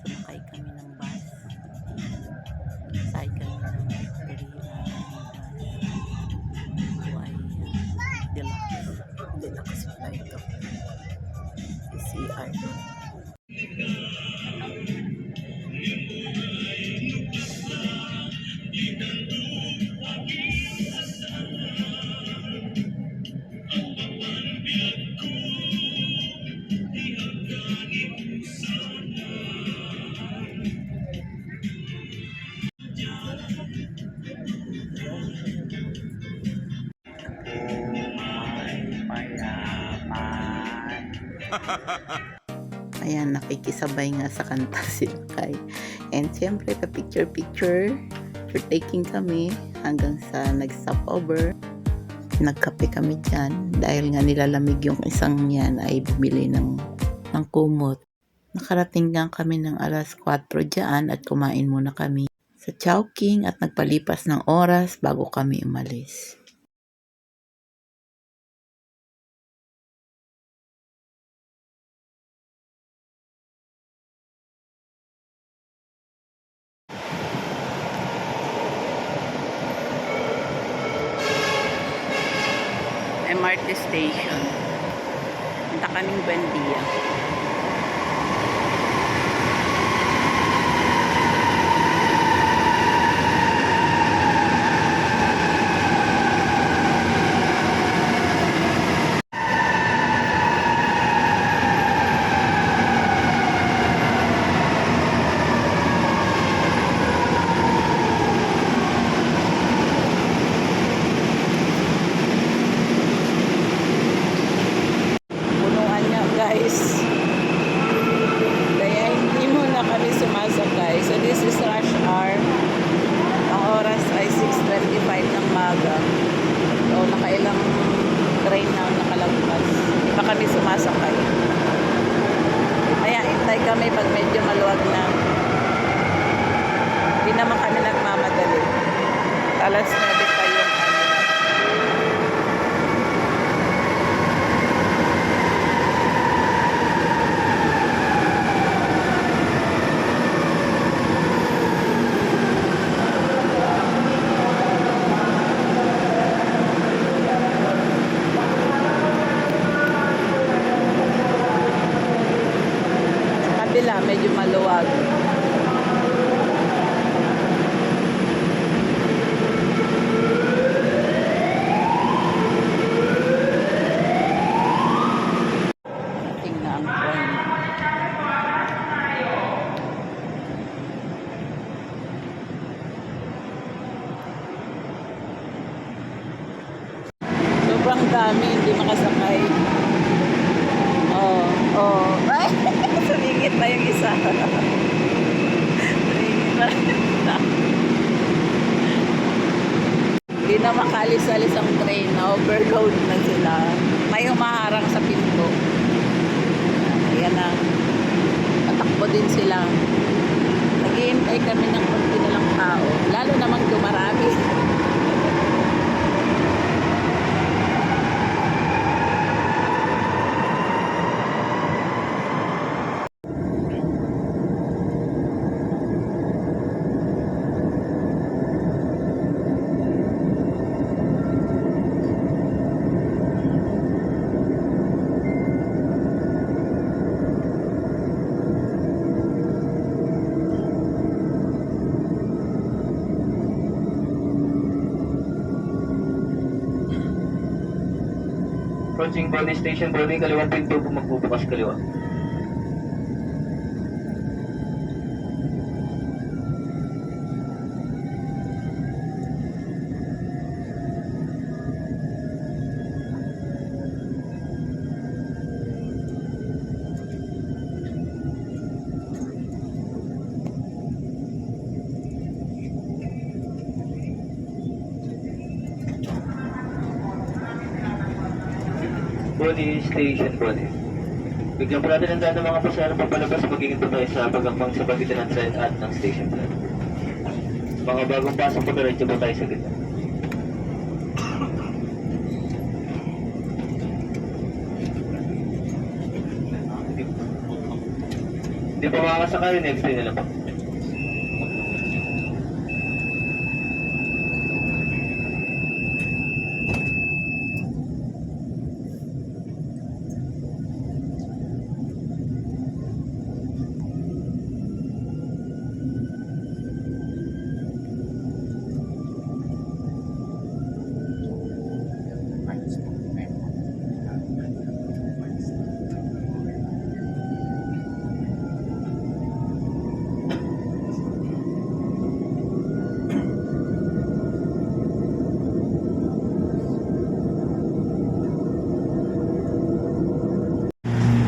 sumakay kami ng bus. Sakay kami ng Victoria bus. Ito ay deluxe. Deluxe pa ito. CR. Ayan, nakikisabay nga sa kanta si Lakay. And siyempre, pa-picture-picture taking kami hanggang sa nag-stopover. Nagkape kami dyan dahil nga nilalamig yung isang yan ay bumili ng kumot. Nakarating nga kami ng alas 4 dyan at kumain muna kami sa Chowking at nagpalipas ng oras bago kami umalis. MRT station. Punta kaming Buendia. Kaya hindi muna kami sumasakay. So this is rush hour. Ang oras ay 6:25 ng maga. So nakailang train na nakalagpas. Hindi pa kami sumasakay. Kaya hintay kami pag medyo maluwag na. Hindi naman kami nagmamadali. Alas 9 pa yung medyo maluwag. Tingnan ang train. Sobrang dami, hindi makasakay. Oh. Sumingit pa yung isa. Sumingit pa. Hindi na makalis-alis ang train. Na-overload na sila. May humaharang sa pinto. Ayan na. Patakbo din sila. Nag-iintay kami ng konti na lang tao. Lalo namang dumarami. Approaching Body Station, Brody, kaliwang pinto po magbubukas kaliwa. Body Station, Brody. Bigyan po natin ang daan ng mga pasahero papalabas, magiging po tayo sa pagakbang sa pagitan ng train at ng station, Brody. Mga bagong pasok po, diretso po tayo sa gitna. Hindi pa makakasakay, next day na lang po.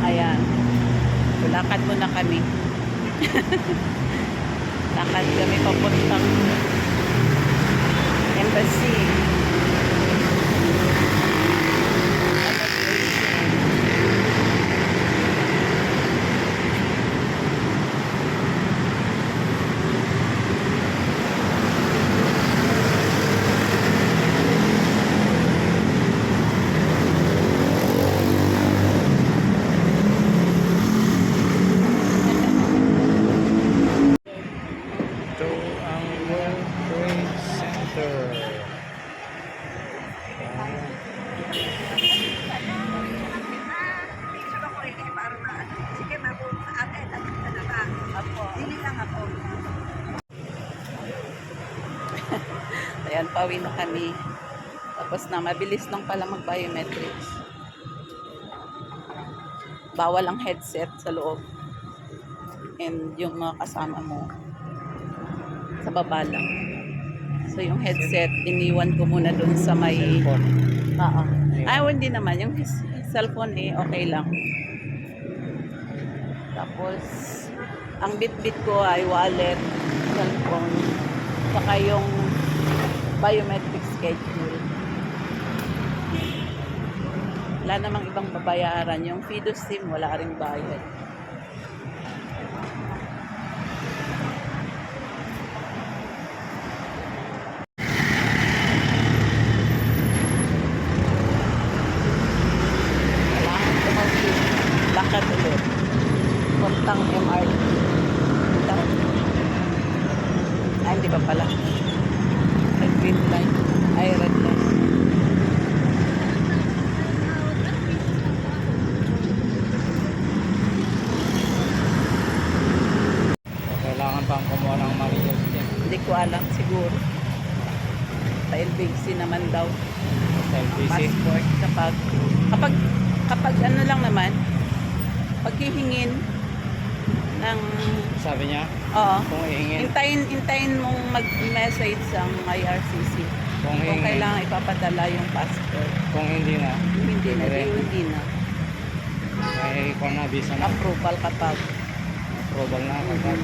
Ayan. Lakad muna kami. Lakad kami papuntang embassy. Ito ang World Trade Center. Sige, mabuk sa atin. Ako. Dili lang ako. Ayan, pauwi na kami. Tapos na, mabilis lang pala mag-biometrics. Bawal ang headset sa loob. And yung mga kasama mo, sa baba lang. So, yung headset, iniwan ko muna doon sa may... Cellphone. Oo. Ay, hindi naman. Yung cellphone okay lang. Tapos, ang bit-bit ko ay wallet, cellphone, saka yung biometric schedule. Wala namang ibang babayaran. Yung Fido SIM, wala ring bayad. Kailangan tumawid. Lakad ulit. Puntang MRT. Puntang... Ay, hindi pa pala. Red green light. Ay, red light. So, kailangan pang kumuha ng Marios din. Hindi ko alam siguro. Sa LBC naman daw. Sa LBC. Passport kapag ano lang naman, paghihingin ng Sabi niya, oo, kung ihingin, hintayin mong mag-message ang IRCC kung kung hingin, kailangan ipapadala yung passport. kung hindi na, Hindi na, hindi na. may kung na visa na, Approval kapag approval na kapag.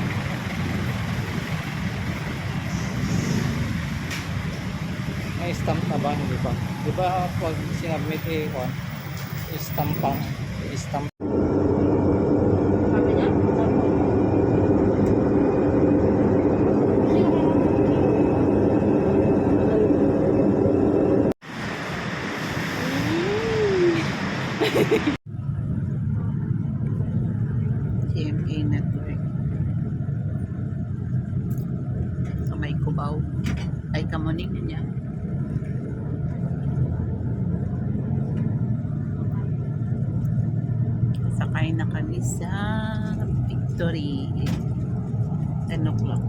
May stamp na ba? Hindi pa. Di ba pag sinabmit stamp pa, stamp. Sabi niya? GMA Network. Sa may Cubao. Ay, kamuning niya. Sakay na kami sa Victory. 10 o'clock.